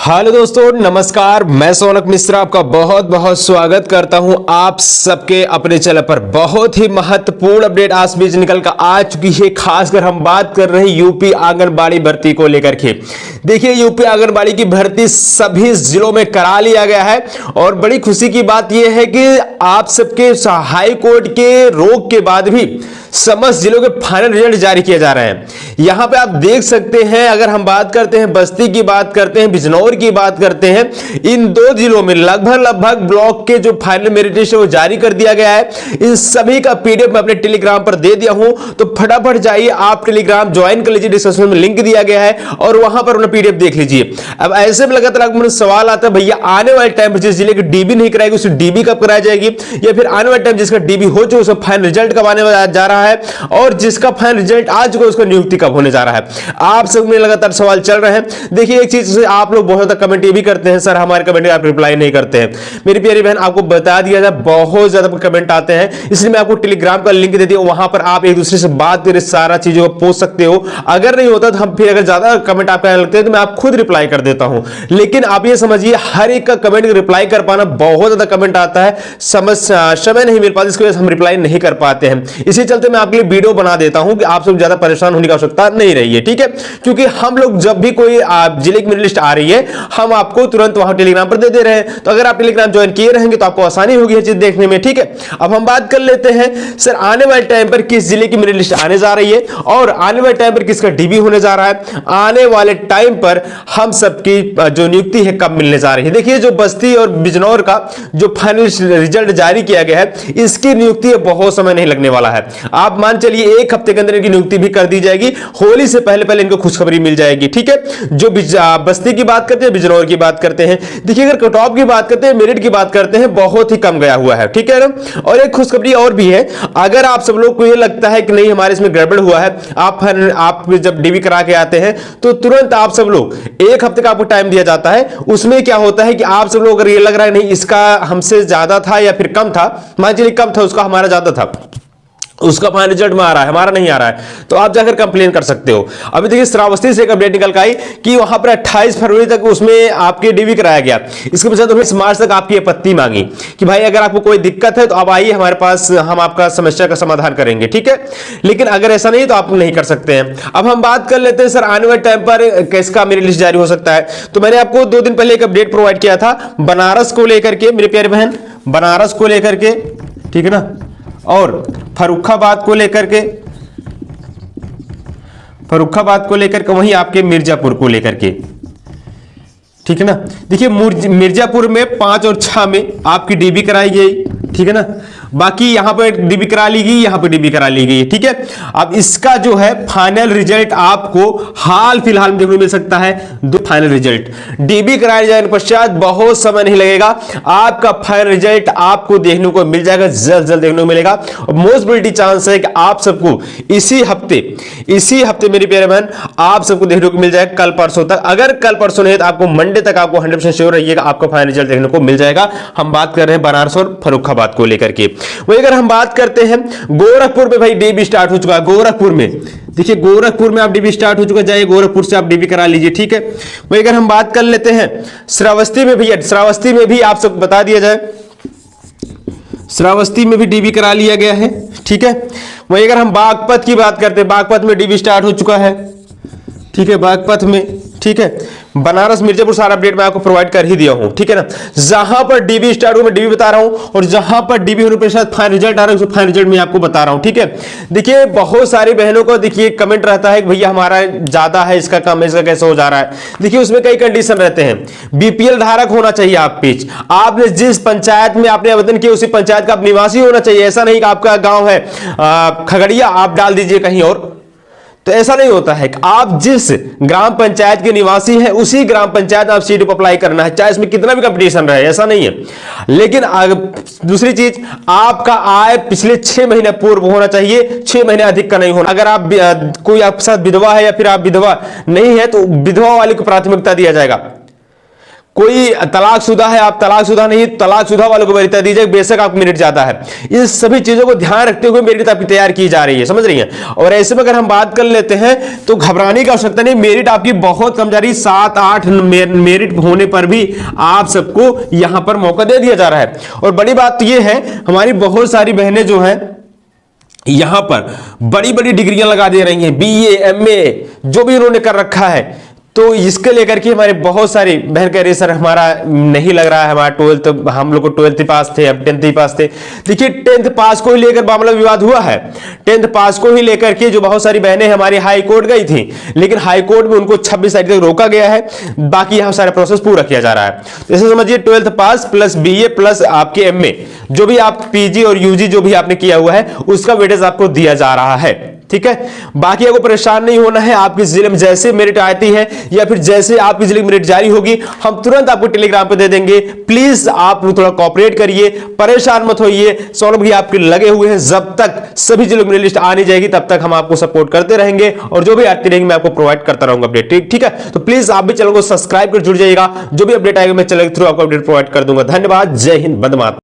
Hello दोस्तों, नमस्कार। मैं सोनक मिश्रा आपका बहुत बहुत स्वागत करता हूं आप सबके अपने चैनल पर। बहुत ही महत्वपूर्ण अपडेट आज बीच निकल कर आ चुकी है। खासकर हम बात कर रहे हैं यूपी आंगनबाड़ी भर्ती को लेकर के। देखिए, यूपी आंगनबाड़ी की भर्ती सभी जिलों में करा लिया गया है और बड़ी खुशी की बात यह है कि आप सबके हाई कोर्ट के रोक के बाद भी समस्त जिलों के फाइनल रिजल्ट जारी किए जा रहे हैं। यहां पे आप देख सकते हैं, अगर हम बात करते हैं बस्ती की, बात करते हैं बिजनौर की, बात करते हैं, इन दो जिलों में लगभग ब्लॉक के जो फाइनल मेरिट लिस्ट है वो जारी कर दिया गया है। इन सभी का पीडीएफ मैं अपने टेलीग्राम पर दे दिया हूं, तो फटाफट जाइए, आप टेलीग्राम ज्वाइन कर लीजिए। डिस्क्रिप्शन में लिंक दिया गया है और वहां पर पीडीएफ देख लीजिए। अब ऐसे में लगातार सवाल आता है, भैया आने वाले टाइम पर जिस जिले की डीबी नहीं कराएगी उसे डीबी कब कराई जाएगी, या फिर आने वाले टाइम जिसका डीबी हो चुका उसका फाइनल रिजल्ट कब आने जा रहा है, और जिसका फाइनल रिजल्ट आ चुका उसका नियुक्ति कब होने जा रहा है। आप सब में लगातार सवाल चल रहे हैं। देखिए, एक चीज आप लोग बहुत ज्यादा कमेंट ये भी करते हैं, सर हमारे कमेंट आप रिप्लाई नहीं करते हैं। मेरी प्यारी बहन, आपको बता दिया जाए, बहुत ज्यादा कमेंट आते हैं, इसलिए मैं आपको टेलीग्राम का लिंक दे दिया, वहां पर आप एक दूसरे से बात करके सारा चीजों को पूछ सकते हो। अगर नहीं होता तो हम फिर अगर ज्यादा कमेंट आपके लगते हैं तो मैं आप खुद रिप्लाई कर देता हूं। लेकिन आप ये समझिए, हर एक का कमेंट रिप्लाई कर पाना, बहुत ज्यादा कमेंट आता है, समय नहीं मिल पाता, इसकी वजह से हम रिप्लाई नहीं कर पाते हैं। इसी चलते मैं आपके लिए वीडियो बना देता हूं कि आप सब ज्यादा परेशान होने की आवश्यकता नहीं रही है, ठीक है। क्योंकि हम लोग जब भी कोई जिले की मेरी लिस्ट आ रही है, हम आपको तुरंत वहां टेलीग्राम पर दे रहे हैं। तो अगर आप टेलीग्राम ज्वाइन किए रहेंगे तो आपको आसानी होगी ये चीज देखने में, ठीक है। अब हम बात कर लेते हैं, सर आने वाले टाइम पर किस जिले की मेरी लिस्ट आने जा रही है और आने वाले टाइम पर किसका डीबी होने जा रहा है, आने वाले टाइम पर हम सबकी जो नियुक्ति है कब मिलने जा रही है। देखिए, जो बस्ती और बिजनौर का जो फाइनल रिजल्ट जारी किया गया है, इसकी नियुक्ति बहुत समय नहीं लगने वाला है। आप मान चलिए एक हफ्ते के अंदर इनकी नियुक्ति भी कर दी जाएगी। होली से पहले इनको खुशखबरी मिल जाएगी, ठीक है। जो बस्ती की बात करते हैं, बिजनौर की बात करते हैं, देखिए अगर कट ऑफ की बात करते हैं, मेरिट की बात करते हैं, बहुत ही कम गया हुआ है, ठीक है ना। और एक खुशखबरी और भी है, अगर आप सब लोग को ये लगता है कि नहीं हमारे इसमें गड़बड़ हुआ है, आप जब डीबी करा के आते हैं तो तुरंत आप सब लोग एक हफ्ते का आपको टाइम दिया जाता है। उसमें क्या होता है कि आप सब लोग अगर ये लग रहा है नहीं इसका हमसे ज्यादा था या फिर कम था, मान लीजिए कम था, उसका हमारा ज्यादा था, उसका फाइनल रिजल्ट में आ रहा है, हमारा नहीं आ रहा है, तो आप जाकर कंप्लेन कर सकते हो। अभी देखिए, श्रावस्ती से एक अपडेट निकल के आई कि वहां पर 28 फरवरी तक उसमें आपके डीबी कराया गया। इसके पश्चात उन्होंने मार्च तक आपकी आपत्ति मांगी कि भाई अगर आपको कोई दिक्कत है तो आप आइए हमारे पास, हम आपका समस्या का समाधान करेंगे, ठीक है। लेकिन अगर ऐसा नहीं तो आप नहीं कर सकते हैं। अब हम बात कर लेते हैं, सर आने वाले टाइम पर किसका मेरी लिस्ट जारी हो सकता है। तो मैंने आपको 2 दिन पहले एक अपडेट प्रोवाइड किया था बनारस को लेकर के, मेरी प्यारी बहन, बनारस को लेकर के, ठीक है ना, और फर्रुखाबाद को लेकर के, वहीं आपके मिर्जापुर को लेकर के, ठीक है ना। देखिए, मिर्जापुर में 5 और 6 में आपकी डीबी कराई गई, ठीक है ना। बाकी यहां पर डीबी करा ली गई, यहां पर डीबी करा ली गई, ठीक है। अब इसका जो है फाइनल रिजल्ट आपको हाल फिलहाल में देखने को मिल सकता है। दो फाइनल रिजल्ट डीबी कराए जाने के पश्चात बहुत समय नहीं लगेगा, आपका फाइनल रिजल्ट आपको देखने को मिल जाएगा, जल्द देखने को मिलेगा। मोस्ट प्रोबेबिलिटी चांस है कि आप सबको इसी हफ्ते मेरी प्यारे बहन, आप सबको देखने को मिल जाएगा कल परसों तक। अगर कल परसों नहीं तो आपको मंडे तक आपको 100% श्योर रहिएगा आपका फाइनल रिजल्ट देखने को मिल जाएगा। हम बात कर रहे हैं बनारस और फर्रुखाबाद को लेकर के। वही अगर हम बात करते हैं गोरखपुर में, भाई डीबी स्टार्ट हो चुका है गोरखपुर में। देखिए, गोरखपुर में आप डीबी स्टार्ट हो चुका है, जाइए गोरखपुर से आप डीबी करा लीजिए, ठीक है। वही अगर हम बात कर लेते हैं श्रावस्ती में, भैया श्रावस्ती में भी आप सबको बता दिया जाए, श्रावस्ती में भी डीबी करा लिया गया है, ठीक है। वही अगर हम बागपत की बात करते हैं, बागपत में डीबी स्टार्ट हो चुका है, ठीक है, बागपत में, ठीक है। बनारस मिर्जापुर सारा अपडेट मैं आपको प्रोवाइड कर ही दिया हूं, ठीक है ना। जहां पर डीबी स्टार्ट हुआ मैं डीबी बता रहा हूं, और जहां पर डीबी होने के साथ फाइनल रिजल्ट आ रहा है फाइनल रिजल्ट मैं आपको बता रहा हूं, ठीक है। देखिए, बहुत सारी बहनों को देखिए कमेंट रहता है कि भैया हमारा ज्यादा है, इसका कम है, इसका कैसे हो जा रहा है। देखिए, उसमें कई कंडीशन रहते हैं। बीपीएल धारक होना चाहिए आप पेज, आपने जिस पंचायत में आपने आवेदन किया उसी पंचायत का आप निवासी होना चाहिए। ऐसा नहीं कि आपका गांव है खगड़िया, आप डाल दीजिए कहीं और, तो ऐसा नहीं होता है कि आप जिस ग्राम पंचायत के निवासी हैं उसी ग्राम पंचायत में आप सीट पर अप्लाई करना है, चाहे इसमें कितना भी कंपटीशन रहे, ऐसा नहीं है। लेकिन दूसरी चीज, आपका आय पिछले 6 महीने पूर्व होना चाहिए, 6 महीने अधिक का नहीं होना। अगर आप कोई आपके साथ विधवा है या फिर आप विधवा नहीं है तो विधवा वाली को प्राथमिकता दिया जाएगा। कोई तलाकशुदा है, आप तलाकशुदा नहीं, तलाकशुदा वालों को वरीयता दीजिए, बेशक आपको मेरिट ज्यादा है। इन सभी चीजों को ध्यान रखते हुए मेरिट आपकी तैयार की जा रही है, समझ रही हैं। और ऐसे में अगर हम बात कर लेते हैं तो घबराने की आवश्यकता नहीं, मेरिट आपकी बहुत कम जा रही है। 7-8 मेरिट होने पर भी आप सबको यहां पर मौका दे दिया जा रहा है। और बड़ी बात तो यह है, हमारी बहुत सारी बहनें जो हैं यहां पर बड़ी बड़ी डिग्रियां लगा दे रही हैं, बीए एमए जो भी उन्होंने कर रखा है। तो इसके लेकर के हमारे बहुत सारी बहन कह रही सर हमारा नहीं लग रहा है, हमारा 12th, हम लोग को 12th पास थे, अब 10th ही पास थे। देखिए 10th पास को ही लेकर मामला विवाद हुआ है। 10th पास को ही लेकर के जो बहुत सारी बहनें हमारी हाई कोर्ट गई थी, लेकिन हाई कोर्ट में उनको 26 तारीख तक रोका गया है, बाकी यहां सारा प्रोसेस पूरा किया जा रहा है। जैसे समझिए 12th पास प्लस बीए प्लस आपके एमए, जो भी आप पीजी और यूजी जो भी आपने किया हुआ है उसका वेटेज आपको दिया जा रहा है, ठीक है। बाकी आपको परेशान नहीं होना है, आपके जिले में जैसे मेरिट आती है या फिर जैसे आपकी जिले में मेरिट जारी होगी हम तुरंत आपको टेलीग्राम पे दे देंगे। प्लीज आप थोड़ा कोऑपरेट करिए, परेशान मत होइए। सौरभ भैया आपके लगे हुए हैं, जब तक सभी जिलों में लिस्ट आनी जाएगी तब तक हम आपको सपोर्ट करते रहेंगे और जो भी आती रहेंगे मैं आपको प्रोवाइड करता रहूंगा अपडेट, ठीक है। तो प्लीज आप भी चैनल को सब्सक्राइब कर जुड़ जाइएगा, जो भी अपडेट आएगा मैं चैनल के थ्रू आपको अपडेट प्रोवाइड कर दूंगा। धन्यवाद, जय हिंद, वंदे मातरम।